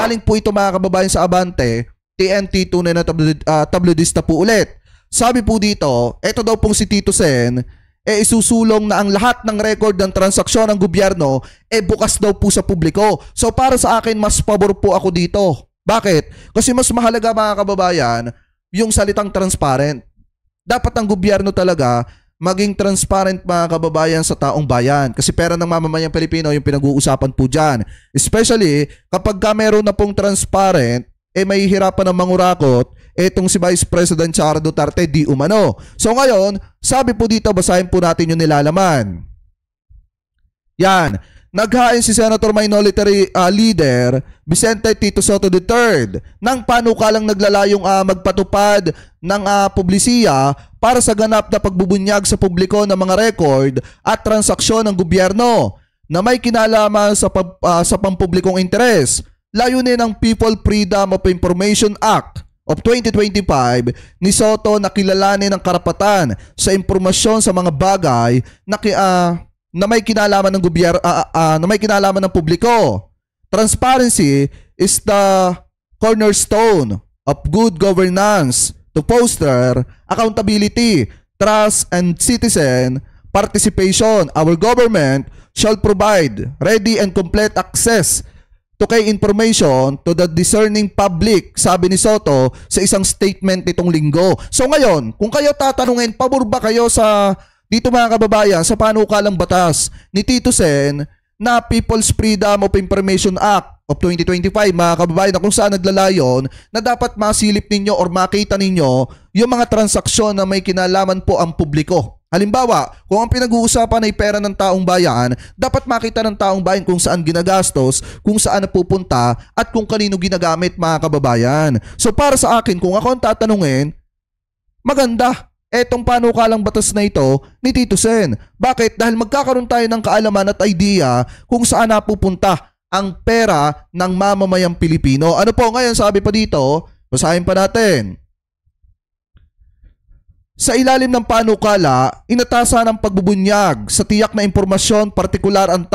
Galing po ito mga kababayan sa Abante, TNT, tunay na tablodista po ulit. Sabi po dito, ito daw pong si Tito Sen, isusulong na ang lahat ng record ng transaksyon ng gobyerno bukas daw po sa publiko. So para sa akin, mas pabor po ako dito. Bakit? Kasi mas mahalaga mga kababayan yung salitang transparent. Dapat ang gobyerno talaga maging transparent mga kababayan sa taong bayan. Kasi pera ng mamamayang Pilipino yung pinag-uusapan po dyan. Especially kapag meron na pong transparent, may hirapan ng mangurakot, etong si Vice President Sara Duterte di umano. So ngayon, sabi po dito, basahin po natin yung nilalaman. Yan. Naghain si Senator Minority Leader Vicente Tito Soto III ng panukalang naglalayong magpatupad ng publisiya para sa ganap na pagbubunyag sa publiko ng mga record at transaksyon ng gobyerno na may kinalaman sa pampublikong interes. Layunin ng People Freedom of Information Act of 2025 ni Soto na kilalanin ang karapatan sa impormasyon sa mga bagay na may kinalaman ng gobyerno, na may kinalaman ng publiko. Transparency is the cornerstone of good governance to foster accountability, trust, and citizen participation. Our government shall provide ready and complete access to kay information to the discerning public, sabi ni Soto sa isang statement nitong linggo. So ngayon, kung kayo tatanungin, pabor ba kayo sa dito mga kababayan sa panukalang batas ni Tito Sen na People's Freedom of Information Act of 2025 mga kababayan, na kung saan naglalayon na dapat masilip ninyo or makita ninyo yung mga transaksyon na may kinalaman po ang publiko. Halimbawa, kung ang pinag-uusapan ay pera ng taong bayan, dapat makita ng taong bayan kung saan ginagastos, kung saan napupunta, at kung kanino ginagamit mga kababayan. So para sa akin, kung ako ang tatanungin, maganda etong panukalang batas na ito ni Tito Sen. Bakit? Dahil magkakaroon tayo ng kaalaman at idea kung saan napupunta ang pera ng mamamayang Pilipino. Ano po ngayon sabi pa dito? Basahin pa natin. Sa ilalim ng panukala, inatasan ang pagbubunyag sa tiyak na impormasyon, partikular ang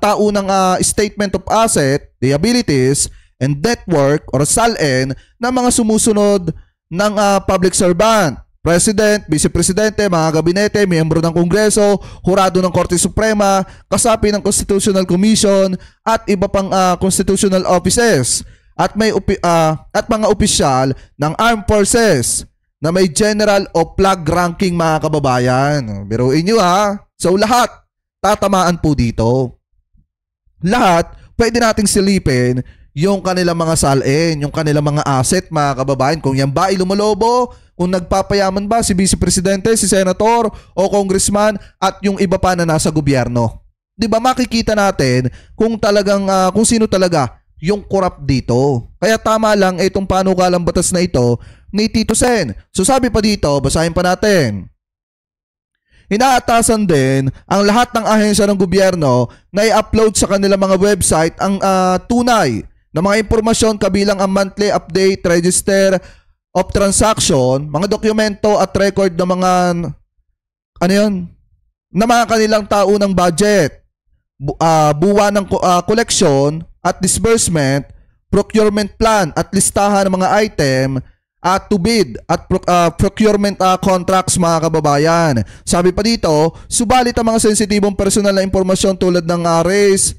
taunang Statement of Asset, Liabilities, and Network or SALN ng mga sumusunod ng public servant, President, Vice Presidente, mga gabinete, miyembro ng Kongreso, hurado ng Korte Suprema, kasapi ng Constitutional Commission at iba pang constitutional offices at mga opisyal ng Armed Forces na may general o flag ranking mga kababayan. Biruin nyo ha. So lahat tatamaan po dito. Lahat pwede nating silipin yung kanilang mga salin, yung kanilang mga asset mga kababayan. Kung yan ba ay lumalobo, kung nagpapayaman ba si Vice Presidente, si Senator o Congressman at yung iba pa na nasa gobyerno. 'Di ba makikita natin kung talagang kung sino talaga yung corrupt dito. Kaya tama lang itong panukalang batas na ito ni Tito Sen. So sabi pa dito, basahin pa natin. Inaatasan din ang lahat ng ahensya ng gobyerno na i-upload sa kanilang mga website ang tunay na mga impormasyon kabilang ang monthly update, register of transaction, mga dokumento at record ng mga na mga kanilang taunang budget, buwan ng collection at disbursement, procurement plan at listahan ng mga item at to bid at procurement contracts mga kababayan. Sabi pa dito, subalit ang mga sensitibong personal na impormasyon tulad ng race,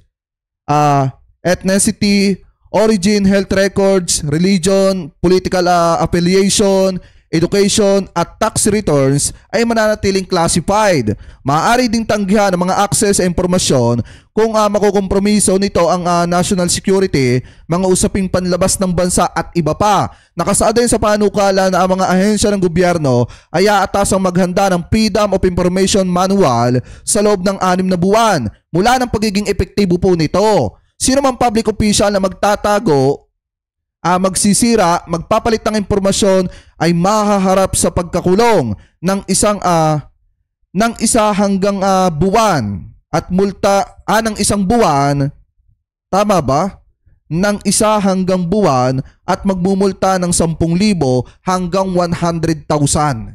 ethnicity, origin, health records, religion, political affiliation, education at tax returns ay mananatiling classified. Maaari ding tanggihan ang mga access sa impormasyon kung makukompromiso nito ang national security, mga usaping panlabas ng bansa at iba pa. Nakasaad din sa panukala na ang mga ahensya ng gobyerno ay aatasang maghanda ng Freedom of Information Manual sa loob ng 6 na buwan mula ng pagiging epektibo po nito. Sino mang public official na magtatago, magsisira, magpapalit ng impormasyon ay mahaharap sa pagkakulong ng isa hanggang buwan at multa ng isang buwan. Tama ba? Ng 1 hanggang buwan at magmumulta ng 10,000 hanggang 100,000.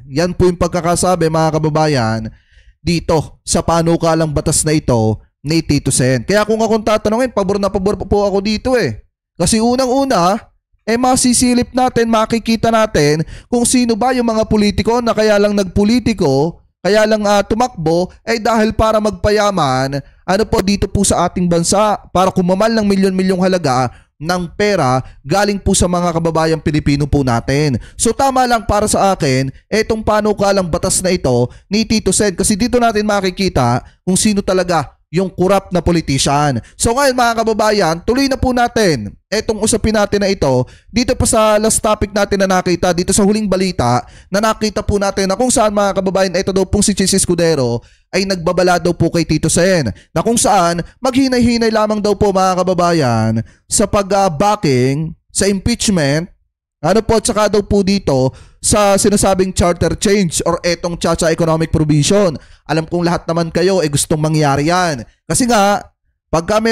Yan po yung pagkakasabi mga kababayan dito sa panukalang batas na ito ni Tito Sen. Kaya kung akong tatanungin, pabor na pabor po ako dito eh. Kasi unang-una, masisilip natin, makikita natin kung sino ba yung mga politiko na kaya lang nagpolitiko, kaya lang tumakbo, dahil para magpayaman, ano po dito po sa ating bansa, para kumamal ng milyon-milyong halaga ng pera galing po sa mga kababayang Pilipino po natin. So tama lang para sa akin, etong panukalang batas na ito ni Tito Sen, kasi dito natin makikita kung sino talaga yung corrupt na politician. So ngayon mga kababayan, tuloy na po natin etong usapin natin na ito dito pa sa last topic natin na nakita dito sa huling balita na nakita po natin na kung saan mga kababayan, ito daw pong si Chis Escudero ay nagbabala daw po kay Tito Sen na kung saan maghinay-hinay lamang daw po mga kababayan sa pag-backing sa impeachment, ano po, tsaka daw po dito sa sinasabing charter change or etong Chacha Economic Provision. Alam kong lahat naman kayo gustong mangyari yan. Kasi nga, pagka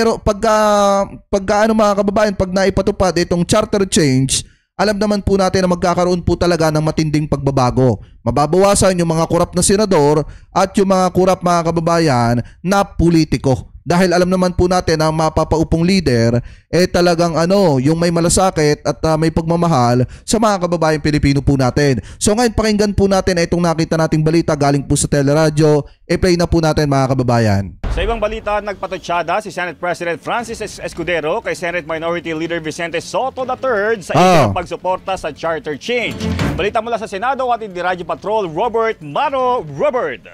ano mga kababayan, pag naipatupad itong charter change, alam naman po natin na magkakaroon po talaga ng matinding pagbabago. Mababawasan yung mga korap na senador at yung mga korap mga kababayan na politiko. Dahil alam naman po natin na mapapaupong leader talagang yung may malasakit at may pagmamahal sa mga kababayang Pilipino po natin. So ngayon pakinggan po natin itong nakita nating balita galing po sa teleradyo. Play na po natin mga kababayan. Sa ibang balita, nagpatutsyada si Senate President Francis Escudero kay Senate Minority Leader Vicente Soto III sa inyong pagsuporta sa charter change. Balita mula sa Senado at ni Radyo Patrol, Robert Maro. Robert!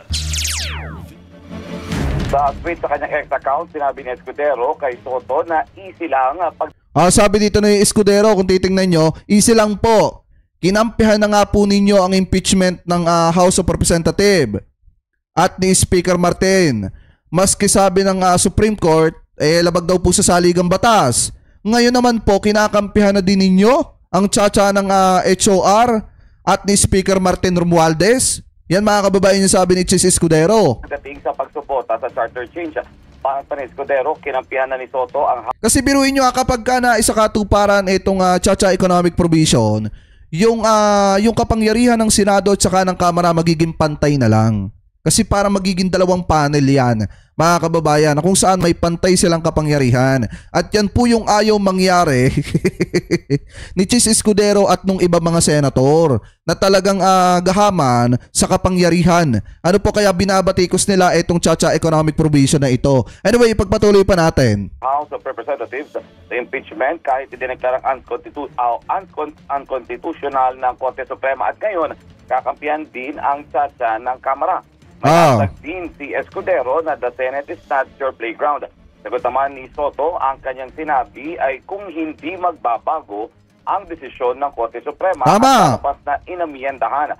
Sa tweet sa kanyang ex-account, sinabi ni Escudero kay Soto na easy lang sabi dito ni Escudero, kung titingnan nyo, easy lang po. Kinampihan na nga po ninyo ang impeachment ng House of Representatives at ni Speaker Martin. Maski sabi ng Supreme Court, labag daw po sa saligang batas. Ngayon naman po, kinakampihan na din ninyo ang tsa-tsa ng HOR at ni Speaker Martin Romualdez. Yan mga kababayan yung sabi ni Chis Escudero. Dating sa pagsuporta sa charter change, para ni Escudero, kinampihan na ni Soto ang... Kasi biruin nyo kapag ka na isa katuparan itong Chacha Economic Provision, yung kapangyarihan ng Senado at saka ng Kamara magiging pantay na lang. Kasi para magiging dalawang panel yan, mga kababayan, kung saan may pantay silang kapangyarihan. At yan po yung ayaw mangyari ni Chis Escudero at nung iba mga senator na talagang gahaman sa kapangyarihan. Ano po kaya binabatikos nila itong Chacha Economic Provision na ito? Anyway, ipagpatuloy pa natin. House of Representatives, the impeachment kahit idineklarang unconstitutional ng Korte Suprema at ngayon, kakampihan din ang Chacha ng Kamara. May din si Escudero na the Senate is not your playground. Sagot naman ni Soto, ang kanyang sinabi ay kung hindi magbabago ang desisyon ng Korte Suprema at tapos na inamiyandahan.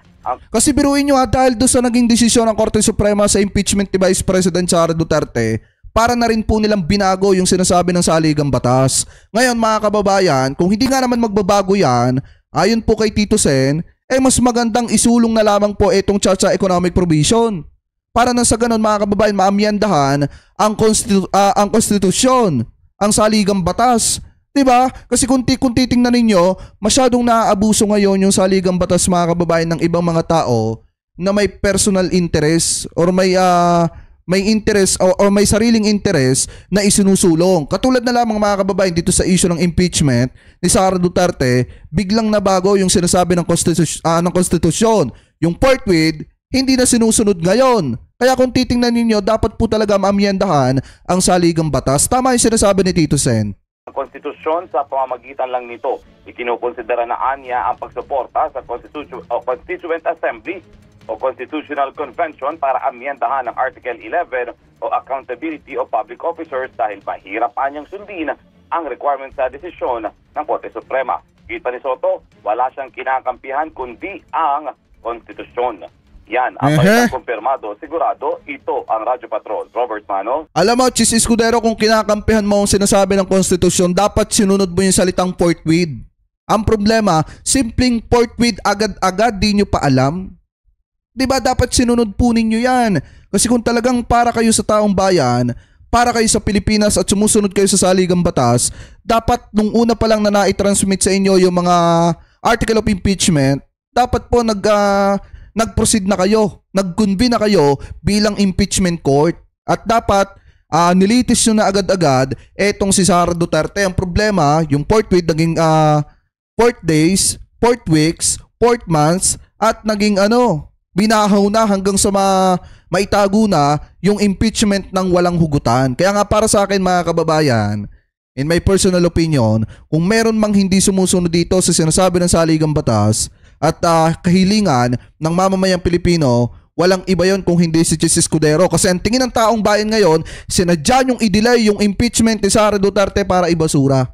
Kasi biruin nyo dahil doon sa naging desisyon ng Korte Suprema sa impeachment ni Vice President Sara Duterte, para na rin po nilang binago yung sinasabi ng saligang batas. Ngayon mga kababayan, kung hindi nga naman magbabago yan, ayon po kay Tito Sen, mas magandang isulong na lamang po itong Chacha Economic Provision. Para na sa ganun mga kababayan, maamyandahan ang konstitusyon, ang saligang batas. Diba? Kasi kung titingnan ninyo, masyadong naaabuso ngayon yung saligang batas mga kababayan ng ibang mga tao na may personal interest or may interest or may sariling interest na isinusulong. Katulad na lamang mga kababayan dito sa issue ng impeachment ni Sara Duterte, biglang nabago yung sinasabi ng konstitusyon. Yung forthwith, hindi na sinusunod ngayon. Kaya kung titingnan ninyo, dapat po talaga maamyendahan ang saligang batas. Tama yung sinasabi ni Tito Sen. Ang konstitusyon sa pamamagitan lang nito, ikinukonsidera na anya ang pagsuporta sa Constituent Assembly o Constitutional Convention para amyendahan ang Article 11 o Accountability of Public Officers dahil mahirap anyang sundin ang requirement sa desisyon ng Korte Suprema. Kita ni Soto, wala siyang kinakampihan kundi ang konstitusyon. Yan, ang kumpirmado, sigurado, ito ang Radyo Patrol. Robert Mano. Alam mo, Chis Escudero, kung kinakampihan mo ang sinasabi ng konstitusyon, dapat sinunod mo yung salitang forthwith. Ang problema, simpleng forthwith agad-agad di nyo pa alam. Diba dapat sinunod po ninyo yan? Kasi kung talagang para kayo sa taong bayan, para kayo sa Pilipinas at sumusunod kayo sa saligang batas, dapat nung una pa lang na nai-transmit sa inyo yung mga article of impeachment, dapat po nag-proceed na kayo, nag-convene na kayo bilang impeachment court. At dapat nilitis nyo na agad-agad etong si Sara Duterte. Ang problema, yung fourth week naging 4 days, 4 weeks, 4 months, at naging binahaw na hanggang sa maitago na yung impeachment ng walang hugutan. Kaya nga para sa akin mga kababayan, in my personal opinion, kung meron mang hindi sumusunod dito sa sinasabi ng saligang batas at kahilingan ng mamamayang Pilipino, walang iba yon kung hindi si Chis Escudero. Kasi ang tingin ng taong bayan ngayon, sinadya yung i-delay yung impeachment ni Sara Duterte para ibasura.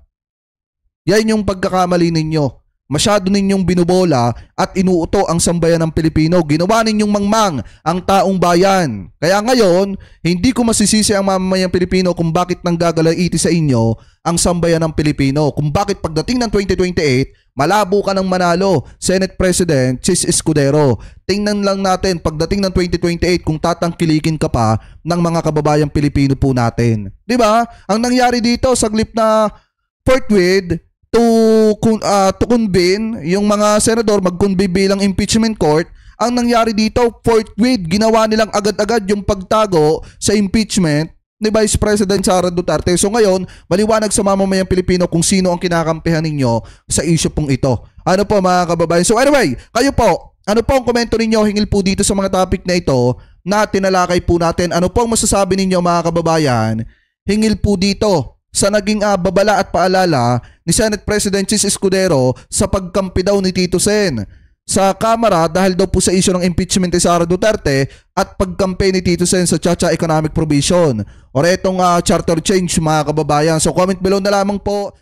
Yan yung pagkakamali ninyo. Masyado ninyong binubola at inuuto ang sambayan ng Pilipino. Ginawa ninyong mangmang ang taong bayan. Kaya ngayon, hindi ko masisisi ang mamamayang Pilipino kung bakit nanggagalaiti sa inyo ang sambayan ng Pilipino. Kung bakit pagdating ng 2028, malabo ka ng manalo, Senate President Chis Escudero. Tingnan lang natin pagdating ng 2028 kung tatangkilikin ka pa ng mga kababayang Pilipino po natin. 'Di ba? Ang nangyari dito sa glip na forthwith to convene yung mga senador mag-convene bilang impeachment court. Ang nangyari dito, forthwith, ginawa nilang agad-agad yung pagtago sa impeachment ni Vice President Sara Duterte. So ngayon, maliwanag sa mamamayang Pilipino kung sino ang kinakampihan ninyo sa issue pong ito. Ano po mga kababayan? So anyway, kayo po, ano po ang komento ninyo hingil po dito sa mga topic na ito na tinalakay po natin? Ano po ang masasabi ninyo mga kababayan hingil po dito sa naging babala at paalala ni Senate President Chis Escudero sa pagkampi daw ni Tito Sen sa Kamara dahil daw po sa issue ng impeachment ni Sara Duterte at pagkampi ni Tito Sen sa Chacha Economic Provision or etong charter change mga kababayan. So comment below na lamang po.